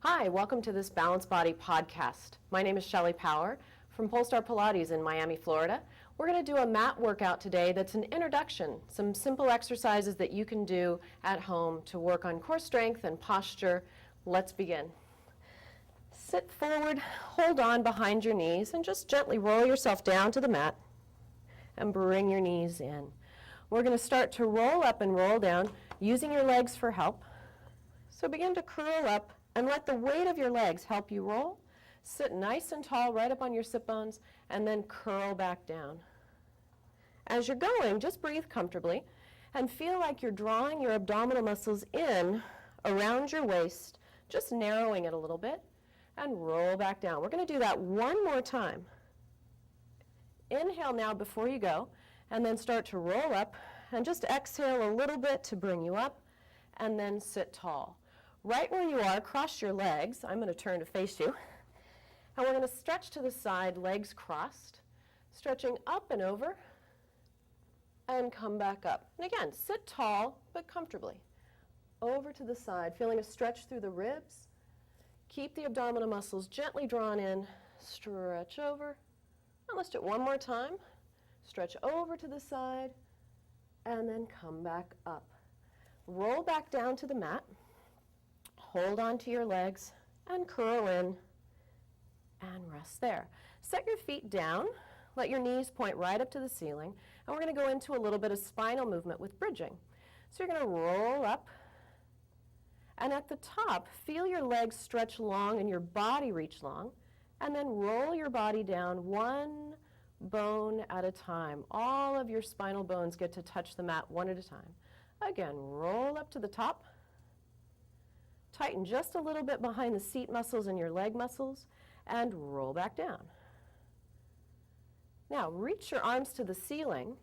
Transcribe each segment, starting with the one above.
Hi, welcome to this Balanced Body podcast. My name is Shelley Power from Polestar Pilates in Miami, Florida. We're going to do a mat workout today that's an introduction, some simple exercises that you can do at home to work on core strength and posture. Let's begin. Sit forward, hold on behind your knees, and just gently roll yourself down to the mat and bring your knees in. We're going to start to roll up and roll down using your legs for help. So begin to curl up and let the weight of your legs help you roll. Sit nice and tall right up on your sit bones and then curl back down. As you're going, just breathe comfortably and feel like you're drawing your abdominal muscles in around your waist, just narrowing it a little bit, and roll back down. We're going to do that one more time. Inhale now before you go, and then start to roll up, and just exhale a little bit to bring you up, and then sit tall. Right where you are, cross your legs. I'm going to turn to face you. And we're going to stretch to the side, legs crossed, stretching up and over, and come back up. And again, sit tall, but comfortably. Over to the side, feeling a stretch through the ribs. Keep the abdominal muscles gently drawn in, stretch over. And let's do it one more time. Stretch over to the side, and then come back up. Roll back down to the mat. Hold on to your legs and curl in and rest there. Set your feet down. Let your knees point right up to the ceiling. And we're going to go into a little bit of spinal movement with bridging. So you're going to roll up. And at the top, feel your legs stretch long and your body reach long. And then roll your body down one bone at a time. All of your spinal bones get to touch the mat one at a time. Again, roll up to the top. Tighten just a little bit behind the seat muscles and your leg muscles, and roll back down. Now, reach your arms to the ceiling,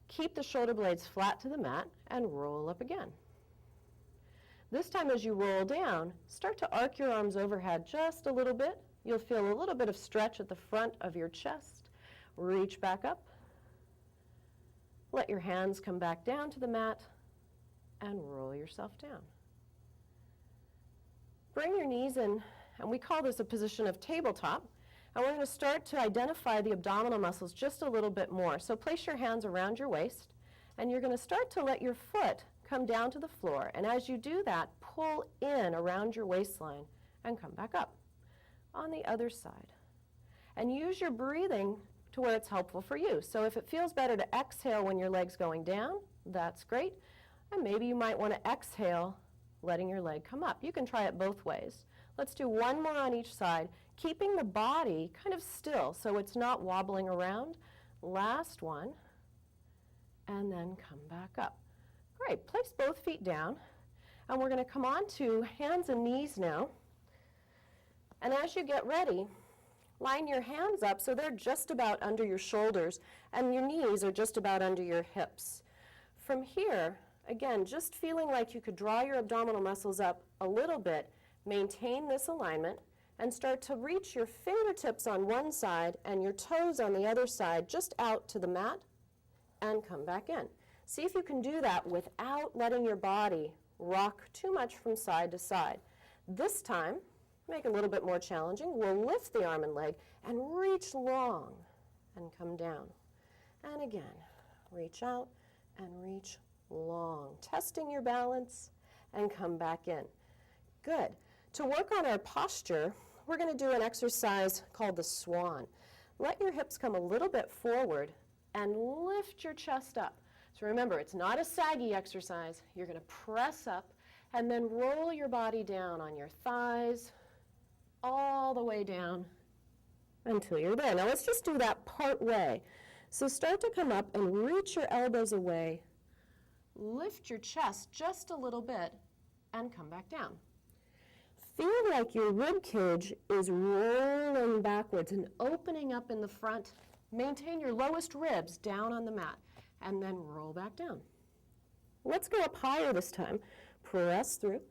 keep the shoulder blades flat to the mat, and roll up again. This time as you roll down, start to arc your arms overhead just a little bit. You'll feel a little bit of stretch at the front of your chest. Reach back up. Let your hands come back down to the mat, and roll yourself down. Bring your knees in, and we call this a position of tabletop. And we're going to start to identify the abdominal muscles just a little bit more. So place your hands around your waist, and you're going to start to let your foot come down to the floor. And as you do that, pull in around your waistline and come back up on the other side. And use your breathing to where it's helpful for you. So if it feels better to exhale when your leg's going down, that's great. And maybe you might want to exhale letting your leg come up. You can try it both ways. Let's do one more on each side, keeping the body kind of still so it's not wobbling around. Last one, and then come back up. Great, place both feet down, and we're going to come on to hands and knees now. And as you get ready, line your hands up so they're just about under your shoulders, and your knees are just about under your hips. From here, again, just feeling like you could draw your abdominal muscles up a little bit, maintain this alignment, and start to reach your fingertips on one side and your toes on the other side just out to the mat and come back in. See if you can do that without letting your body rock too much from side to side. This time, make it a little bit more challenging. We'll lift the arm and leg and reach long and come down. And again, reach out and reach long, testing your balance, and come back in. Good. To work on our posture, we're going to do an exercise called the swan. Let your hips come a little bit forward and lift your chest up. So remember, it's not a saggy exercise. You're going to press up and then roll your body down on your thighs all the way down until you're there. Now let's just do that part way. So start to come up and reach your elbows away. Lift your chest just a little bit and come back down. Feel like your rib cage is rolling backwards and opening up in the front. Maintain your lowest ribs down on the mat and then roll back down. Let's go up higher this time. Press through,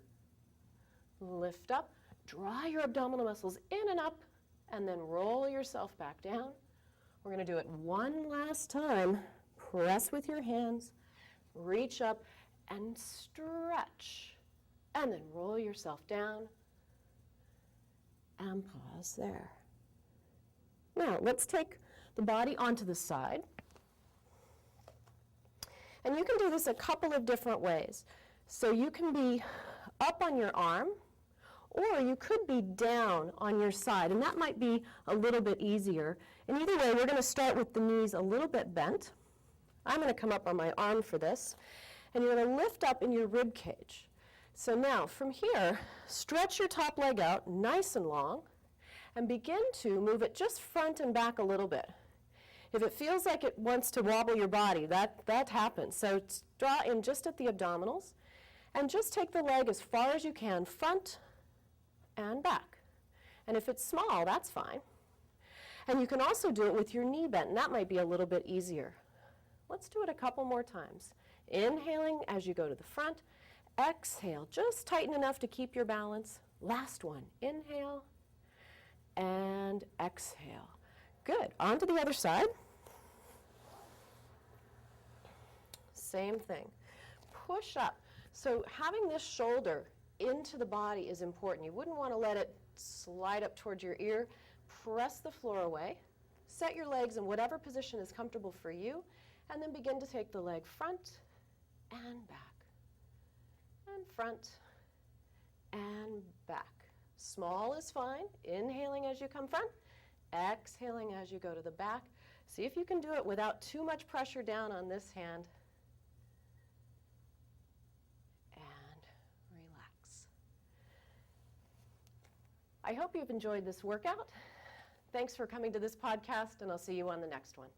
lift up, draw your abdominal muscles in and up, and then roll yourself back down. We're going to do it one last time. Press with your hands. Reach up and stretch, and then roll yourself down and pause there. Now, let's take the body onto the side. And you can do this a couple of different ways. So you can be up on your arm, or you could be down on your side, and that might be a little bit easier. And either way, we're going to start with the knees a little bit bent. I'm going to come up on my arm for this, and you're going to lift up in your rib cage. So now, from here, stretch your top leg out nice and long, and begin to move it just front and back a little bit. If it feels like it wants to wobble your body, that happens. So draw in just at the abdominals, and just take the leg as far as you can, front and back. And if it's small, that's fine. And you can also do it with your knee bent, and that might be a little bit easier. Let's do it a couple more times. Inhaling as you go to the front. Exhale, just tighten enough to keep your balance. Last one, inhale and exhale. Good, on to the other side. Same thing. Push up. So having this shoulder into the body is important. You wouldn't want to let it slide up towards your ear. Press the floor away. Set your legs in whatever position is comfortable for you, and then begin to take the leg front and back. And front and back. Small is fine. Inhaling as you come front. Exhaling as you go to the back. See if you can do it without too much pressure down on this hand. And relax. I hope you've enjoyed this workout. Thanks for coming to this podcast, and I'll see you on the next one.